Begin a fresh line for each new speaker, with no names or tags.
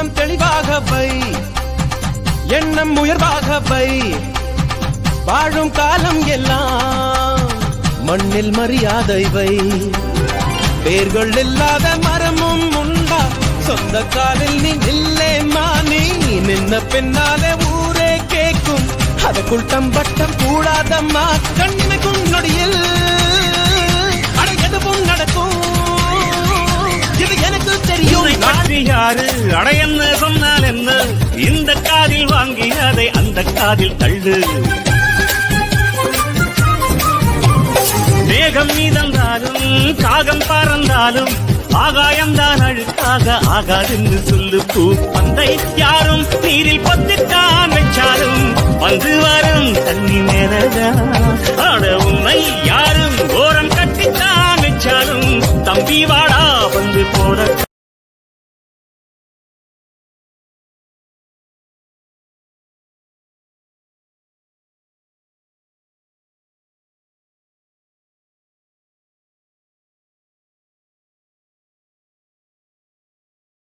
உள்ளம் தெளிவாக வை, எண்ணம் உயர்வாக வை, வாழும் காலம் எல்லாம் மண்ணில் மரியாதை வை. வேர்கள் இல்லாத மரமும் உண்டா, சொந்த காலில் நீ நில்லே மானி, நின்ன பின்னாலே ஊரே கேட்கும், அதற்குள் தம்பட்டம் கூடாதம்மா. கண்ணிமைக்கும் நொடியில் அடையதுவும் நடக்கும், இது எனக்கு தெரியும்.
யாரு அடையன்னு சொன்னால் என்ன, இந்த காதில் வாங்கி அதை அந்த காதில் தள்ளு. மேகம் மீதந்தாலும் காகம் பறந்தாலும் ஆகாயம்தான் அழுக்காக ஆகாதென்று சொல்லு. பூ பந்தை யாரும் நீரில் பொத்தித்தான் வச்சாலும் வந்து வரும் தண்ணி மேலதான். ஆட உன்னை யாரும் ஓரம் கட்டித்தான் வச்சாலும் தம்பி வாடா வந்து போட